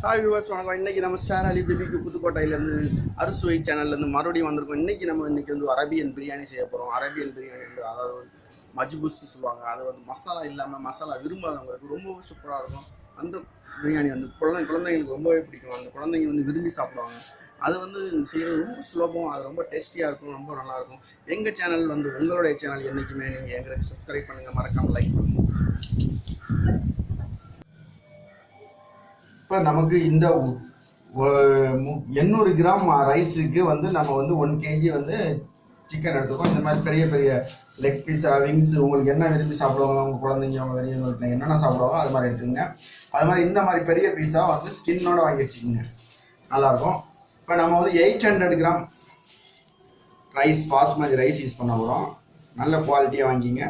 Hi viewers, வணக்கம். இன்றைக்கி நம்ம ஸ்டார் அலி பேபிக்கு புதுக்கோட்டையிலேருந்து அறுசுவை சேனல்லேருந்து மறுபடியும் வந்திருக்கோம். இன்றைக்கி வந்து அரபியன் பிரியாணி செய்ய போகிறோம். அரபியன் பிரியாணி வந்து அதாவது மஜ்பூஸ்ன்னு சொல்லுவாங்க. அது வந்து மசாலா இல்லாமல் மசாலா விரும்பாதவங்களுக்கு ரொம்பவே சூப்பராக இருக்கும். அந்த பிரியாணி வந்து குழந்தைங்களுக்கு ரொம்பவே பிடிக்கும். அந்த குழந்தைங்க வந்து விரும்பி சாப்பிடுவாங்க. அது வந்து செய்கிறது ரொம்ப சுலபம். அது ரொம்ப டேஸ்டியாக இருக்கும், ரொம்ப நல்லாயிருக்கும். எங்கள் சேனல் வந்து உங்களுடைய சேனல் என்றைக்குமே நீங்கள் எங்களுக்கு சப்ஸ்கிரைப் பண்ணுங்கள், மறக்காமல் லைக் பண்ணுங்கள். இப்போ நமக்கு இந்த 800 கிராம் ரைஸுக்கு வந்து நம்ம வந்து 1 kg வந்து சிக்கன் எடுத்துக்கோம். இந்த மாதிரி பெரிய பெரிய லெக் பீஸா, விங்ஸ், உங்களுக்கு என்ன விரும்பி சாப்பிடுவாங்க, உங்கள் குழந்தைங்க, அவங்க பெரியவங்களுக்கு என்னென்ன சாப்பிடுவாங்க அது மாதிரி எடுத்துக்கோங்க. அது மாதிரி இந்த மாதிரி பெரிய பீஸா வந்து ஸ்கின்னோட வாங்கி வச்சுக்கோங்க, நல்லாயிருக்கும். இப்போ நம்ம வந்து 800 gram rice, basmati rice use பண்ண போகிறோம். நல்ல குவாலிட்டியாக வாங்கிங்க,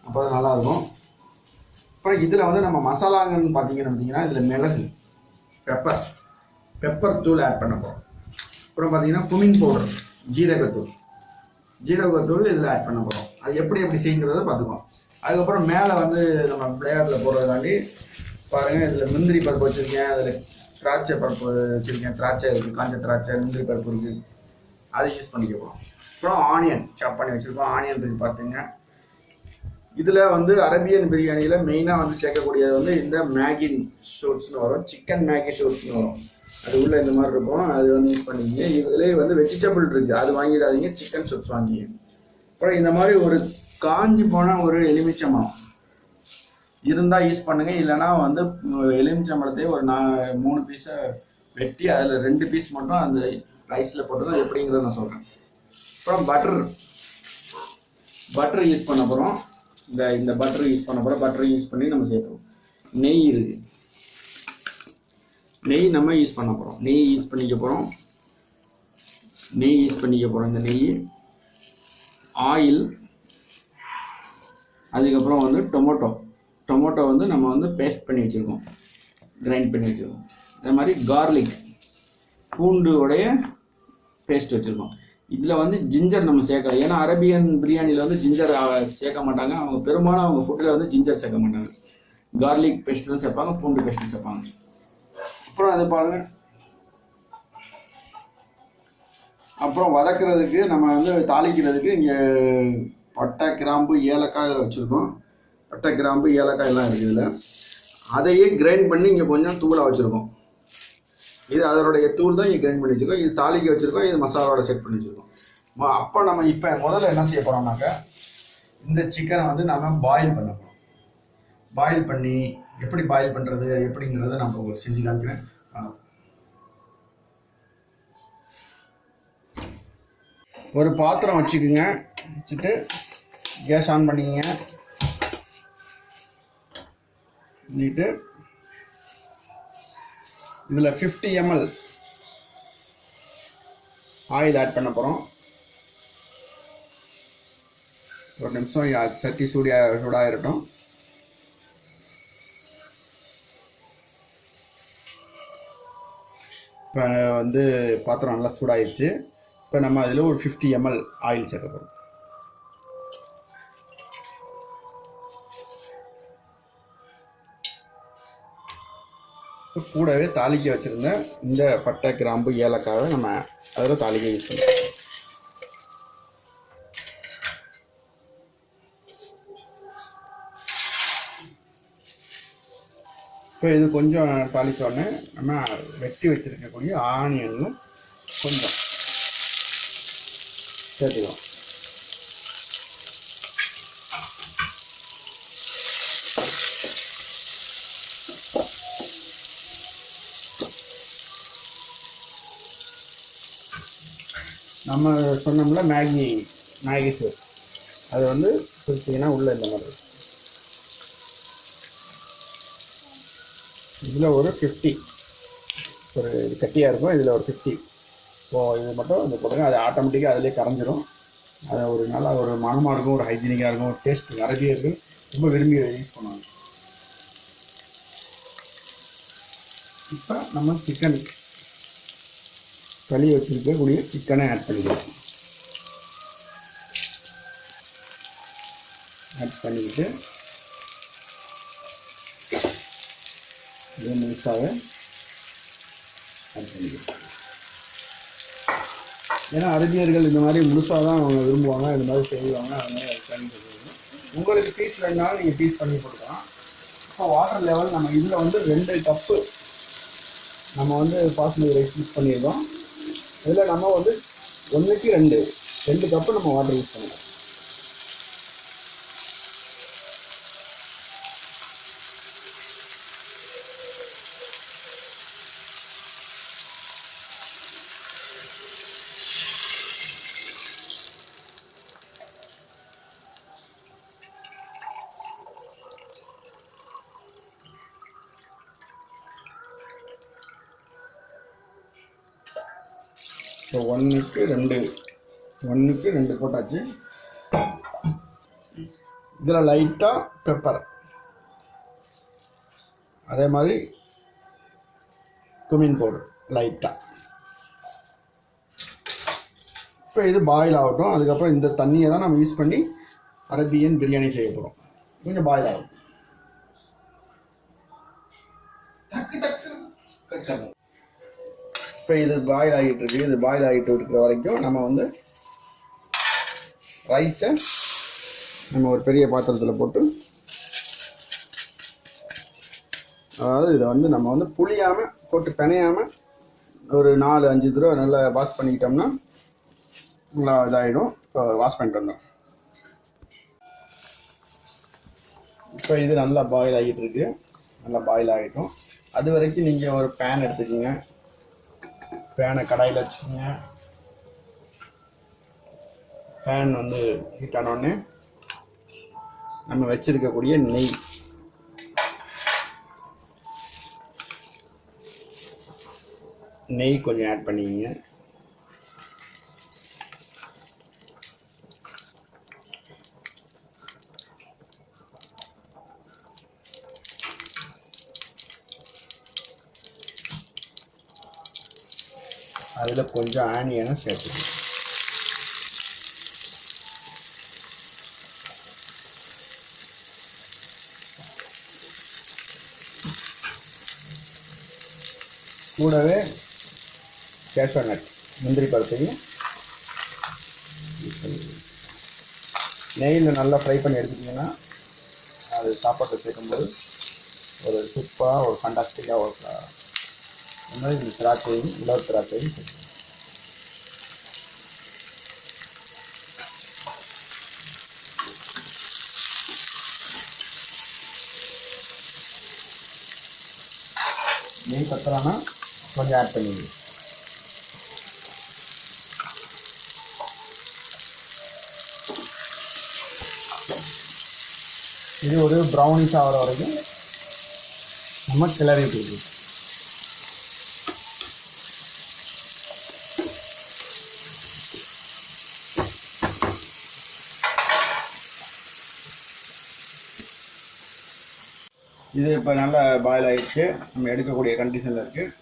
அப்போ தான் நல்லாயிருக்கும். அப்புறம் இதில் வந்து நம்ம மசாலாங்கன்னு பார்த்தீங்கன்னா இதில் மிளகு, பெப்பர் தூள் ஆட் பண்ண போகிறோம். அப்புறம் பார்த்தீங்கன்னா குமின் பவுடர், ஜீரகத்தூள் இதில் ஆட் பண்ண போகிறோம். அது எப்படி செய்யுங்கிறத பார்த்துக்கோம். அதுக்கப்புறம் மேலே வந்து நம்ம பிளேயரில் போடுறதுக்காண்டி பாருங்கள், இதில் முந்திரி பருப்பு வச்சுருக்கேன், அதில் திராட்சை பருப்பு வச்சுருக்கேன், திராட்சை இருக்குது, காஞ்ச திராட்சை, முந்திரி பருப்பு இருக்குது, அதை யூஸ் பண்ணிக்க போகிறோம். அப்புறம் ஆனியன் சாப் பண்ணி வச்சுருக்கோம். ஆனியன் இருக்குது பார்த்துங்க. இதில் வந்து அரபியன் பிரியாணியில் மெயினாக வந்து சேர்க்கக்கூடியது வந்து இந்த மேகி ஷூட்ஸ்னு வரும், சிக்கன் மேகி ஷூட்ஸ்னு வரும். அது உள்ளே இந்த மாதிரி இருக்கும், அது வந்து யூஸ் பண்ணிக்கிங்க. இதுலேயே வந்து வெஜிடபிள் இருக்குது, அது வாங்கிடாதீங்க, சிக்கன் ஷூட்ஸ் வாங்கிங்க. அப்புறம் இந்த மாதிரி ஒரு காஞ்சி போன ஒரு எலுமிச்சம்பழம் இருந்தால் யூஸ் பண்ணுங்கள். இல்லைனா வந்து எலுமிச்சம்பழத்தையே ஒரு 3 பீஸை வெட்டி அதில் 2 பீஸ் மட்டும் அந்த ரைஸில் போட்டு எப்படிங்கிறத நான் சொல்கிறேன். அப்புறம் பட்டர் யூஸ் பண்ண போகிறோம். இந்த பட்டர் யூஸ் பண்ண போகிறோம். பட்டர் யூஸ் பண்ணி நம்ம சேர்ப்போம். நெய் இருக்குது, நெய் நம்ம யூஸ் பண்ண போகிறோம். நெய் யூஸ் பண்ணிக்க போகிறோம். இந்த நெய், ஆயில், அதுக்கப்புறம் வந்து டொமேட்டோ வந்து நம்ம வந்து பேஸ்ட் பண்ணி வச்சுருக்கோம், கிரைண்ட் பண்ணி வச்சுருக்கோம். அதே மாதிரி கார்லிக், பூண்டுடைய பேஸ்ட் வச்சுருக்கோம். இதில் வந்து ஜிஞ்சர் நம்ம சேர்க்கல, ஏன்னா அரபியன் பிரியாணியில் வந்து ஜிஞ்சர் சேர்க்க மாட்டாங்க. அவங்க பெரும்பாலும் அவங்க ஃபுட்டில் வந்து ஜிஞ்சர் சேர்க்க மாட்டாங்க. கார்லிக் பேஸ்ட் தான் சேர்ப்பாங்க, பூண்டு பேஸ்ட் சேர்ப்பாங்க. அப்புறம் அது பாருங்கள். அப்புறம் வதக்கிறதுக்கு நம்ம வந்து தாளிக்கிறதுக்கு இங்கே பட்டை, கிராம்பு, ஏலக்காய் இதில் வச்சுருக்கோம். பட்டை, கிராம்பு, ஏலக்காய் எல்லாம் இருக்குது இதில். அதையே கிரைண்ட் பண்ணி இங்கே கொஞ்சம் தூளாக வச்சுருக்கோம். இது அதனுடைய தூள் தான் இங்கே கிரைண்ட் பண்ணி வச்சுருக்கோம். இது தாளிக்க வச்சுருக்கோம், இது மசாலாவோட செட் பண்ணி வச்சுருக்கோம். அப்போ நம்ம இப்போ முதல்ல என்ன செய்ய போகிறோம்னாக்கா, இந்த சிக்கனை வந்து நம்ம பாயில் பண்ண போகிறோம். பாயில் பண்ணி எப்படி பாயில் பண்ணுறது எப்படிங்கிறத நான் உங்களுக்கு செஞ்சு காமிக்கிறேன். ஒரு பாத்திரம் வச்சுக்கோங்க, வச்சுட்டு கேஸ் ஆன் பண்ணிக்கங்க. பண்ணிட்டு இதில் 50 ml ஆயில் ஆட் பண்ண போகிறோம். ஒரு நிமிஷம் சட்டி சூடாகிடட்டும். இப்போ வந்து பாத்திரம் நல்லா சூடாகிடுச்சு. இப்போ நம்ம அதில் ஒரு 50 ml ஆயில் சேர்க்க போகிறோம். கூடவே தாளிக்க வச்சுருந்த இந்த பட்டை, கிராம்பு, ஏலக்காவை நம்ம அதில் தாளிக்க யூஸ் பண்ணுறோம். இப்போ இது கொஞ்சம் தாளித்தோடனே நம்ம வெட்டி வச்சுருக்கக்கூடிய ஆனியனும் கொஞ்சம் சேர்த்துக்கலாம். நம்ம சொன்னோம்ல மேகி சோஸ், அது வந்து கொடுத்தீங்கன்னா உள்ளே இந்த மாதிரி இதில் ஒரு 50, ஒரு கட்டியாக இருக்கும், இதில் ஒரு 50. இது மட்டும் இந்த போடுங்க, அது ஆட்டோமேட்டிக்காக அதிலே கரைஞ்சிரும். அது ஒரு நல்லா ஒரு மனமாக இருக்கும், ஒரு ஹைஜீனிக்காக இருக்கும், ஒரு டேஸ்ட் நிறைய இருக்குது, ரொம்ப விரும்பி யூஸ் பண்ணுவாங்க. இப்போ நம்ம சிக்கன் கழுவி வச்சுருக்கக்கூடிய சிக்கனை ஆட் பண்ணிக்கலாம். ஆட் பண்ணிக்கிட்டு இது முழுசாக ஆட் பண்ணிக்கலாம். ஏன்னா அரபியர்கள் இந்த மாதிரி முழுசாக தான் அவங்க விரும்புவாங்க, இந்த மாதிரி செய்வாங்க. அதனால அது தனி. உங்களுக்கு பீஸ் வேணுனாலும் நீங்கள் பீஸ் பண்ணி கொடுக்கலாம். இப்போ வாட்டர் லெவல் நம்ம இதில் வந்து 2 கப்பு நம்ம வந்து பாஸ்மதி ரைஸ் யூஸ் பண்ணியிருக்கோம். இதில் நம்ம வந்து 1க்கு 2 கப்பு நம்ம வாட்டர் யூஸ் பண்ணலாம். ஸோ 1க்கு 2 போட்டாச்சு. இதில் லைட்டாக பெப்பர், அதே மாதிரி குமின் பவுடர் லைட்டாக. இப்போ இது பாயில் ஆகட்டும். அதுக்கப்புறம் இந்த தண்ணியை தான் நம்ம யூஸ் பண்ணி அரபியன் பிரியாணி செய்ய போகிறோம். கொஞ்சம் பாயில் ஆகட்டும். இப்போ இது பாயில் ஆகிட்டு இருக்கு. இது பாயில் ஆகிட்டு இருக்கிற வரைக்கும் நம்ம வந்து ரைஸை நம்ம ஒரு பெரிய பாத்திரத்தில் போட்டு, அதாவது இதை வந்து நம்ம வந்து புளியாமல் போட்டு பிணையாமல் ஒரு 4-5 தடவை நல்லா வாஷ் பண்ணிக்கிட்டோம்னா நல்லா இதாகிடும். இப்போ வாஷ் பண்ணிட்டு வந்தோம். இப்போ இது நல்லா பாயில் ஆகிட்டு இருக்கு. நல்லா பாயில் ஆகிட்டோம். அது வரைக்கும் நீங்கள் ஒரு பேன் எடுத்துக்கோங்க. பேனை கடாயில் வச்சுக்கோங்க. பேன் வந்து ஹீட் ஆனோடனே நம்ம வச்சிருக்கக்கூடிய நெய் கொஞ்சம் ஆட் பண்ணிக்கோங்க. அதில் கொஞ்சம் ஆனியனை சேர்த்துக்கணும். கூடவே கேஷ்யூ நட், முந்திரி பருப்பையும் யூஸ் பண்ணிக்கணும். நெய்யில் நல்லா ஃப்ரை பண்ணி எடுத்துட்டிங்கன்னா அது சாப்பாட்டை சேர்க்கும்போது ஒரு சூப்பராக ஒரு ஃபண்டாஸ்டிக்காக ஒரு இந்த மாதிரி இந்த திராட்சையும் உலர் திராட்சையும் சேர்க்கணும். நெய் பத்தலான்னா கொஞ்சம் ஆட் பண்ணிடுங்க. இது ஒரு ப்ரௌனிஷ் ஆகிற வரைக்கும் நம்ம கிளறி விட்டுருக்கோம். இது இப்போ நல்லா பாயில் ஆகிடுச்சு. நம்ம எடுக்கக்கூடிய கண்டிஷனில் இருக்குது.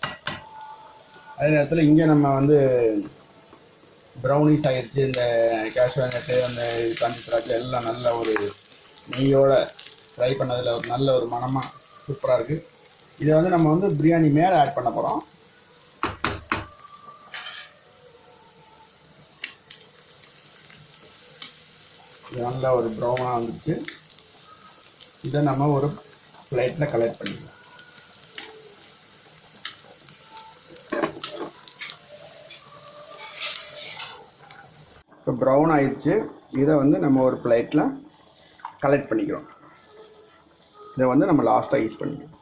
அதே நேரத்தில் இங்கே நம்ம வந்து ப்ரௌனிஸ் ஆகிடுச்சு. இந்த கேஷ்யூ நட்டு, அந்த காஞ்சி திராட்சை எல்லாம் நல்ல ஒரு நெய்யோட ஃப்ரை பண்ணதில் ஒரு நல்ல ஒரு மணமாக சூப்பராக இருக்குது. இதை வந்து நம்ம வந்து பிரியாணி மேலே ஆட் பண்ண போகிறோம். இது நல்ல ஒரு ப்ரௌனாக வந்துடுச்சு. இதை நம்ம ஒரு பிளேட்டில் கலெக்ட் பண்ணிக்கலாம். இப்போ ப்ரௌன் ஆயிடுச்சு. இதை வந்து நம்ம ஒரு பிளேட்டில் கலெக்ட் பண்ணிக்கிறோம். இதை வந்து நம்ம லாஸ்ட்டாக யூஸ் பண்ணிக்கிறோம்.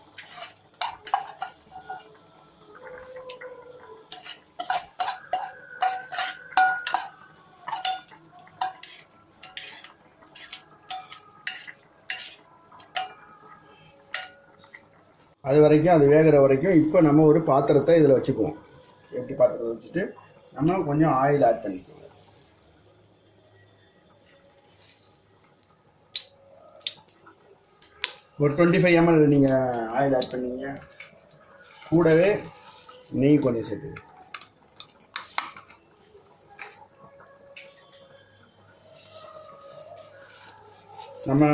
அது வரைக்கும் அது வேகிற வரைக்கும் இப்போ நம்ம ஒரு பாத்திரத்தை இதில் வச்சுக்குவோம். எப்படி பாத்திரத்தை வச்சுட்டு நம்ம கொஞ்சம் ஆயில் ஆட் பண்ணிக்குவோம். ஒரு 25 ml நீங்கள் ஆயில் ஆட் பண்ணீங்க. கூடவே நெய் கொஞ்சம் சேர்த்து நம்ம